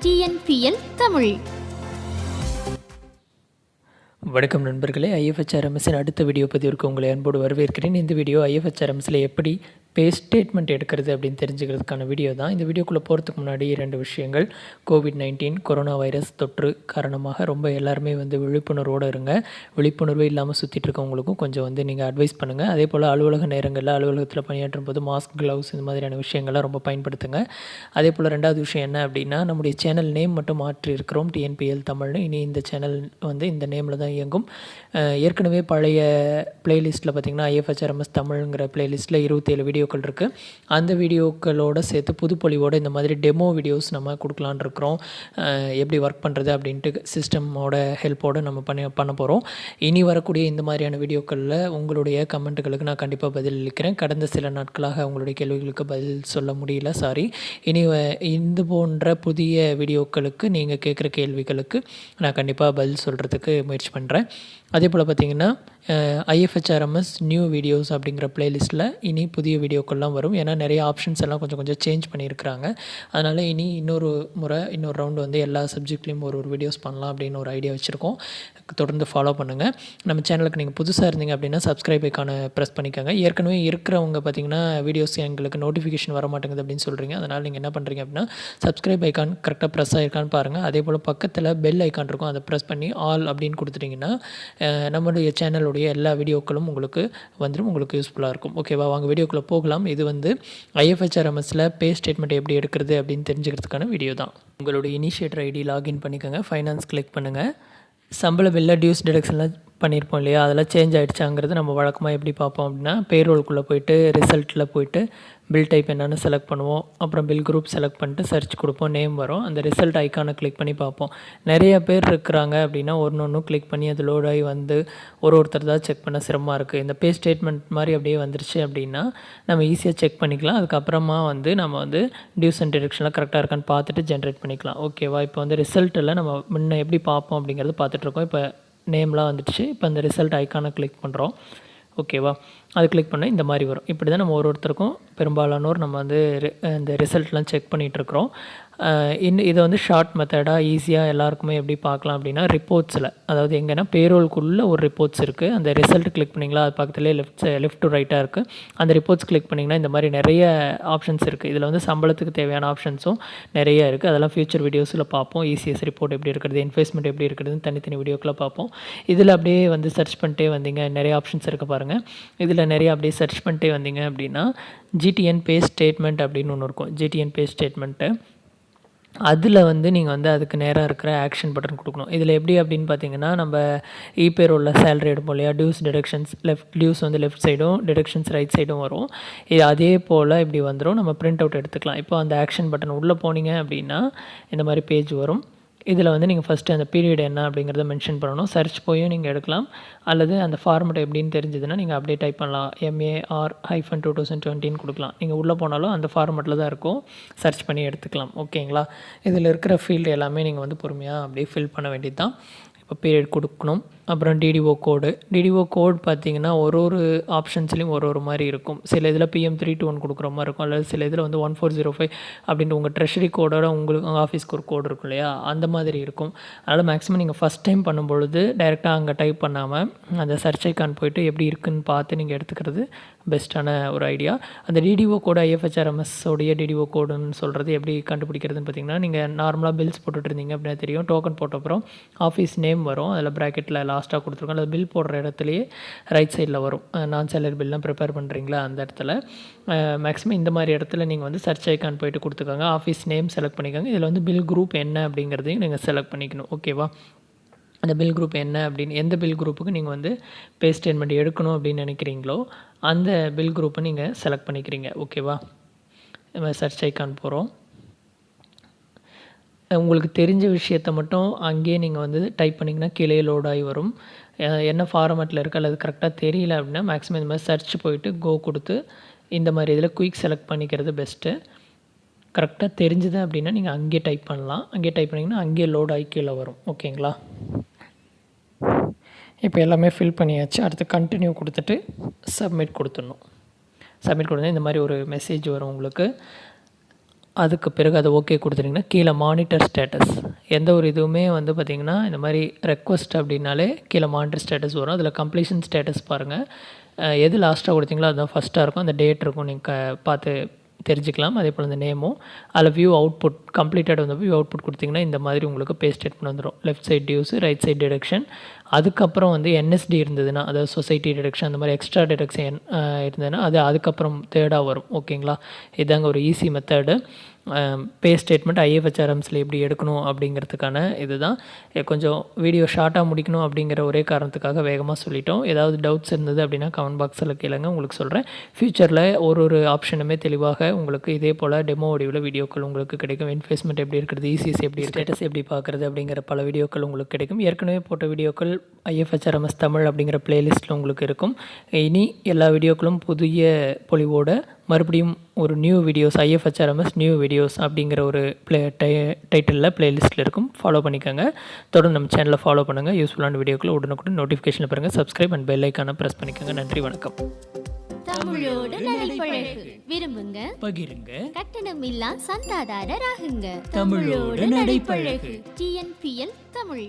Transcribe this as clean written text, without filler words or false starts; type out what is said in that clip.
TNPL Tamil. வணக்கம் நண்பர்களே, IFHRMSின் அடுத்த வீடியோ பதிவிற்கு உங்களை அன்போடு வரவேற்கிறேன். இந்த வீடியோ IFHRMSல எப்படி பே ஸ்டேட்மெண்ட் எடுக்கிறது அப்படின்னு தெரிஞ்சுக்கிறதுக்கான வீடியோ தான். இந்த வீடியோக்குள்ளே போகிறதுக்கு முன்னாடி 2 விஷயங்கள். COVID-19 கொரோனா வைரஸ் தொற்று காரணமாக ரொம்ப எல்லாருமே விழிப்புணர்வோடு இருங்க. விழிப்புணர்வே இல்லாமல் சுற்றிட்டு இருக்கவங்களுக்கும் கொஞ்சம் நீங்கள் அட்வைஸ் பண்ணுங்கள். அதே போல் அலுவலக நேரங்களில் அலுவலகத்தில் பணியாற்றும் போது மாஸ்க், க்ளவுஸ் இந்த மாதிரியான விஷயங்கள்லாம் ரொம்ப பயன்படுத்துங்க. அதே போல் 2வது விஷயம் என்ன அப்படின்னா, நம்முடைய சேனல் நேம் மட்டும் மாற்றி இருக்கிறோம், TNPL தமிழ்னு. இனி இந்த சேனல் இந்த நேமில் தான் இயங்கும். ஏற்கனவே பழைய பிளேலிஸ்ட்டில் பார்த்திங்கன்னா IFHRMS தமிழ்ங்கிற பிளேலிஸ்ட்டில் 27 வீடியோக்கள் இருக்குது. அந்த வீடியோக்களோடு சேர்த்து புதுப்பொலிவோடு இந்த மாதிரி டெமோ வீடியோஸ் நம்ம கொடுக்கலான்னு இருக்கிறோம். எப்படி ஒர்க் பண்ணுறது அப்படின்ட்டு சிஸ்டமோட ஹெல்ப்போடு நம்ம பண்ண போகிறோம். இனி வரக்கூடிய இந்த மாதிரியான வீடியோக்களில் உங்களுடைய கமெண்ட்டுகளுக்கு நான் கண்டிப்பாக பதில் அளிக்கிறேன். கடந்த சில நாட்களாக உங்களுடைய கேள்விகளுக்கு பதில் சொல்ல முடியல, சாரி. இனி இது போன்ற புதிய வீடியோக்களுக்கு நீங்கள் கேட்குற கேள்விகளுக்கு நான் கண்டிப்பாக பதில் சொல்கிறதுக்கு முயற்சி பண்ணுறேன். அதே போல் பார்த்திங்கன்னா IFHRMS நியூ வீடியோஸ் அப்படிங்கிற பிளேலிஸ்ட்டில் இனி புதிய வீடியோக்கள்லாம் வரும். ஏன்னா நிறைய ஆப்ஷன்ஸ் எல்லாம் கொஞ்சம் சேஞ்ச் பண்ணியிருக்கிறாங்க. அதனால் இனி இன்னொரு ரவுண்டு எல்லா சப்ஜெக்ட்லேயும் ஒரு வீடியோஸ் பண்ணலாம் அப்படின்னு ஒரு ஐடியா வச்சுருக்கோம். தொடர்ந்து ஃபாலோ பண்ணுங்கள். நம்ம சேனலுக்கு நீங்கள் புதுசாக இருந்தீங்க அப்படின்னா சப்ஸ்கிரைப் ஐக்கானை ப்ரெஸ் பண்ணிக்கோங்க. ஏற்கனவே இருக்கிறவங்க பார்த்திங்கன்னா வீடியோஸ் எங்களுக்கு நோட்டிஃபிகேஷன் வர மாட்டேங்குது அப்படின்னு சொல்கிறீங்க. அதனால் நீங்கள் என்ன பண்ணுறீங்க அப்படின்னா சப்ஸ்கிரைப் ஐக்கான் கரெக்டாக ப்ரெஸ் ஆகிருக்கான்னு பாருங்கள். அதே போல் பக்கத்தில் பெல் ஐக்கான் இருக்கும், அதை ப்ரெஸ் பண்ணி ஆல் அப்படின்னு கொடுத்துட்டிங்கன்னா நம்மளுடைய சேனலுடைய எல்லா வீடியோக்களும் உங்களுக்கு யூஸ்ஃபுல்லாக இருக்கும். ஓகேவா, வாங்க வீடியோக்குள்ளே போகலாம். இது IFHRMSல பே ஸ்டேட்மெண்ட் எப்படி எடுக்கிறது அப்படின்னு தெரிஞ்சுக்கிறதுக்கான வீடியோ தான். உங்களுடைய இனிஷியேட்டர் ஐடி லாகின் பண்ணிக்கோங்க. ஃபைனான்ஸ் கிளிக் பண்ணுங்கள். சம்பள பில்லில் டியூஸ் டிடக்ஷன்லாம் பண்ணியிருப்போம் இல்லையா, அதெல்லாம் சேஞ்ச் ஆகிடுச்சாங்கிறது நம்ம வழக்கமாக எப்படி பார்ப்போம் அப்படின்னா, பேரோலுக்குள்ளே போய்ட்டு ரிசல்ட்டில் போய்ட்டு பில் டைப் என்னென்னு செலக்ட் பண்ணுவோம். அப்புறம் பில் குரூப் செலக்ட் பண்ணிட்டு சர்ச் கொடுப்போம், நேம் வரும். அந்த ரிசல்ட் ஐக்கானை கிளிக் பண்ணி பார்ப்போம். நிறைய பேர் இருக்கிறாங்க அப்படின்னா ஒன்று கிளிக் பண்ணி அது லோட் ஆகி ஒருத்தர் தான் செக் பண்ண சிரமமாக இருக்குது. இந்த பே ஸ்டேட்மெண்ட் மாதிரி அப்படியே வந்துருச்சு அப்படின்னா நம்ம ஈஸியாக செக் பண்ணிக்கலாம். அதுக்கப்புறமா நம்ம டியூஸ் அண்ட் டிடக்ஷன்லாம் கரெக்டாக இருக்கான்னு பார்த்துட்டு ஜென்ரேட் பண்ணிக்கலாம். ஓகேவா, இப்போ ரிசல்ட்டில் நம்ம முன்ன எப்படி பார்ப்போம் அப்படிங்கிறது பார்த்துட்ருக்கோம். இப்போ நேம்லாம் வந்துடுச்சு. இப்போ அந்த ரிசல்ட் ஐக்கானை கிளிக் பண்ணுறோம். ஓகேவா, அது கிளிக் பண்ணால் இந்த மாதிரி வரும். இப்படி தான் நம்ம ஒருத்தருக்கும் பெரும்பாலானோர் நம்ம இந்த ரிசல்ட்லாம் செக் பண்ணிகிட்ருக்குறோம். இதை ஷார்ட் மெத்தடாக ஈஸியாக எல்லாருக்குமே எப்படி பார்க்கலாம் அப்படின்னா, ரிப்போர்ட்ஸில், அதாவது எங்கன்னா பேரோலுக்குள்ளே ஒரு ரிப்போர்ட்ஸ் இருக்குது. அந்த ரிசல்ட் கிளிக் பண்ணிங்களா, அது பக்கத்துலேயே லெஃப்ட் டு ரைட்டாக இருக்குது. அந்த ரிப்போர்ட்ஸ் கிளிக் பண்ணிங்கன்னா இந்த மாதிரி நிறைய ஆப்ஷன்ஸ் இருக்குது. இதில் சம்பளத்துக்கு தேவையான ஆப்ஷன்ஸும் நிறைய இருக்குது. அதெல்லாம் ஃபியூச்சர் வீடியோஸில் பார்ப்போம். ECS ரிப்போர்ட் எப்படி இருக்கிறது, இன்வெஸ்ட்மெண்ட் எப்படி இருக்கிறதுன்னு தனித்தனி வீடியோக்களை பார்ப்போம். இதில் அப்படியே சர்ச் பண்ணிட்டே வந்தீங்க, நிறைய ஆப்ஷன்ஸ் இருக்குது பாருங்கள். இதில் நிறைய அப்படியே சர்ச் பண்ணிட்டே வந்தீங்க அப்படின்னா GTN பே ஸ்டேட்மெண்ட் அப்படின்னு ஒன்று இருக்கும். GTN பே ஸ்டேட்மெண்ட்டு அதில் நீங்கள் அதுக்கு நேராக இருக்கிற ஆக்ஷன் பட்டன் கொடுக்கணும். இதில் எப்படி அப்படின்னு பார்த்தீங்கன்னா, நம்ம பேரோலில் சேலரி எடுப்போம் இல்லையா, டியூஸ் டிடக்ஷன்ஸ் டியூஸ் லெஃப்ட் சைடும் டிடக்ஷன்ஸ் ரைட் சைடும் வரும். இது அதே போல் இப்படி வந்துடும். நம்ம பிரிண்ட் அவுட் எடுத்துக்கலாம். இப்போ அந்த ஆக்ஷன் பட்டன் உள்ளே போனீங்க அப்படின்னா இந்த மாதிரி பேஜ் வரும். இதில் நீங்கள் ஃபஸ்ட்டு அந்த பீரியட் என்ன அப்படிங்கிறத மென்ஷன் பண்ணணும். சர்ச் போயும் நீங்கள் எடுக்கலாம், அல்லது அந்த ஃபார்மெட் எப்படின்னு தெரிஞ்சதுன்னா நீங்கள் அப்படியே டைப் பண்ணலாம். MAR-2020 கொடுக்கலாம். நீங்கள் உள்ளே போனாலும் அந்த ஃபார்மெட்டில் தான் இருக்கும், சர்ச் பண்ணி எடுத்துக்கலாம். ஓகேங்களா, இதில் இருக்கிற ஃபீல்டு எல்லாமே நீங்கள் பொறுமையாக அப்படியே ஃபில் பண்ண வேண்டியது தான். இப்போ பீரியட் கொடுக்கணும். அப்புறம் DDO கோட் பார்த்திங்கன்னா ஒரு ஆப்ஷன்ஸ்லேயும் ஒரு மாதிரி இருக்கும். சில இதில் PM321 கொடுக்குற மாதிரி இருக்கும், அல்லது சில இதில் 1405 அப்படின்ட்டு உங்கள் ட்ரெஷரி கோடோட உங்களுக்கு ஆஃபீஸ்க்கு ஒரு கோடு இருக்கும் இல்லையா, அந்த மாதிரி இருக்கும். அதனால் மேக்ஸிமம் நீங்கள் ஃபஸ்ட் டைம் பண்ணும்பொழுது டைரெக்டாக அங்கே டைப் பண்ணாமல் அந்த சர்ச் ஐக்கான் போய்ட்டு எப்படி இருக்குதுன்னு பார்த்து நீங்கள் எடுத்துக்கிறது பெஸ்ட்டான ஒரு ஐடியா. அந்த DDO கோடு IFHRMS உடைய DDO கோடுன்னு சொல்கிறது எப்படி கண்டுபிடிக்கிறதுன்னு பார்த்திங்கன்னா, நீங்கள் நார்மலாக பில்ஸ் போட்டுட்டு இருந்தீங்க அப்படின்னா தெரியும். டோக்கன் போட்ட அப்புறம் ஆஃபீஸ் நேம் வரும், அதில் ப்ராக்கெட்டில் லாஸ்ட்டாக கொடுத்துருக்கோம். அல்லது பில் போடுற இடத்துலையே ரைட் சைடில் வரும். நான் சேலரி பில்லாம் ப்ரிப்பேர் பண்ணுறீங்களா அந்த இடத்துல மேக்ஸிமம் இந்த மாதிரி இடத்துல நீங்கள் சர்ச் ஐக்கான் போய்ட்டு கொடுத்துக்கோங்க. ஆஃபீஸ் நேம் செலக்ட் பண்ணிக்கோங்க. இதில் பில் குரூப் என்ன அப்படிங்கிறதையும் நீங்கள் செலக்ட் பண்ணிக்கணும். ஓகேவா, அந்த பில் குரூப் என்ன அப்படின்னு, எந்த பில் குரூப்புக்கு நீங்கள் பே ஸ்டேட்மெண்ட் எடுக்கணும் அப்படின்னு நினைக்கிறீங்களோ அந்த பில் குரூப்பை நீங்கள் செலக்ட் பண்ணிக்கிறீங்க. ஓகேவா, சர்ச் ஐக்கான் போகிறோம். உங்களுக்கு தெரிஞ்ச விஷயத்தை மட்டும் அங்கேயே நீங்கள் டைப் பண்ணிங்கன்னா கீழே லோட் ஆகி வரும். என்ன ஃபார்மெட்டில் இருக்குது அல்லது கரெக்டாக தெரியல அப்படின்னா மேக்ஸிமம் இந்த மாதிரி சர்ச் போயிட்டு கோ கொடுத்து இந்த மாதிரி இதில் குயிக் செலக்ட் பண்ணிக்கிறது பெஸ்ட்டு. கரெக்டாக தெரிஞ்சுது அப்படின்னா நீங்கள் அங்கேயே டைப் பண்ணலாம். அங்கேயே டைப் பண்ணிங்கன்னா அங்கேயே லோட் ஆகி கீழே வரும். ஓகேங்களா, இப்போ எல்லாமே ஃபில் பண்ணியாச்சு. அடுத்து கண்டினியூ கொடுத்துட்டு சப்மிட் கொடுத்துடணும். சப்மிட் கொடுத்தா இந்த மாதிரி ஒரு மெசேஜ் வரும் உங்களுக்கு. அதுக்கு பிறகு அதை ஓகே கொடுத்துட்டிங்கன்னா கீழே மானிட்டர் ஸ்டேட்டஸ் எந்த ஒரு இதுவுமே வந்து பார்த்திங்கன்னா இந்த மாதிரி ரெக்வஸ்ட் அப்படின்னாலே கீழே மானிட்டர் ஸ்டேட்டஸ் வரும். அதில் கம்ப்ளீஷன் ஸ்டேட்டஸ் பாருங்கள். எது லாஸ்ட்டாக கொடுத்தீங்களோ அதுதான் ஃபஸ்ட்டாக இருக்கும். அந்த டேட் இருக்கும், நீங்கள் பார்த்து தெரிஞ்சுக்கலாம். அதே போல் இந்த நேமும் அதில் வியூ அவுட்புட் கம்ப்ளீட்டட் வந்து வியூ அவுட்புட் கொடுத்திங்கன்னா இந்த மாதிரி உங்களுக்கு பே ஸ்டேட்மெண்ட் வந்துடும். Left side dues, right side deduction, அதுக்கப்புறம் வந்து என்எஸ்டி இருந்ததுன்னா அதாவது சொசைட்டி டிடக்ஷன் அந்த மாதிரி எக்ஸ்ட்ரா டிடக்ஷன் இருந்ததுன்னா அது அதுக்கப்புறம் தேர்டாக வரும். ஓகேங்களா, இதாங்க ஒரு ஈஸி மெத்தடு. பே ஸ்டேட்மெண்ட் ஐஎஃப்ஹெச்ஆர்எம்ஸில் எப்படி எடுக்கணும் அப்படிங்கிறதுக்கான இதுதான். கொஞ்சம் வீடியோ ஷார்ட்டாக முடிக்கணும் அப்படிங்கிற ஒரே காரணத்துக்காக வேகமாக சொல்லிட்டோம். ஏதாவது டவுட்ஸ் இருந்தது அப்படின்னா கமெண்ட் பாக்ஸில் கேளுங்க, உங்களுக்கு சொல்கிறேன். ஃப்யூச்சரில் ஒரு ஆப்ஷனுமே தெளிவாக உங்களுக்கு இதே போல் டெமோ வடிவில் வீடியோக்கள் உங்களுக்கு கிடைக்கும். இன்வெஸ்ட்மெண்ட் எப்படி இருக்கிறது, இசிஎஸ் எப்படி ஸ்டேட்டஸ் எப்படி பார்க்குறது அப்படிங்கிற பல வீடியோக்கள் உங்களுக்கு கிடைக்கும். ஏற்கனவே போட்ட வீடியோக்கள் ஐஎஃப்ஹெச்ஆர்எம்எஸ் தமிழ் அப்படிங்கிற பிளேலிஸ்ட்டில் உங்களுக்கு இருக்கும். இனி எல்லா வீடியோக்களும் புதிய பொலிவோட மறுபடியும் ஒரு new videos IFHRMS new videos அப்படிங்கிற ஒரு டைட்டிலில் பிளேலிஸ்ட்டில் இருக்கும். ஃபாலோ பண்ணிக்கோங்க. தொடர்ந்து நம்ம சேனலை ஃபாலோ பண்ணுங்கள். யூஸ்ஃபுல்லான வீடியோக்களை உடனுக்குடன் நோட்டிஃபிகேஷனில் பாருங்கள். சப்ஸ்கிரைப் அண்ட் பெல் ஐக்கானை ப்ரெஸ் பண்ணிக்கோங்க. நன்றி, வணக்கம். தமிழோடு நடைபழகு. விரும்புங்க, பகிருங்க, கட்டணமில்லா சந்தாதாரராகுங்க. தமிழோடு நடைபழகு. TNPL தமிழ்.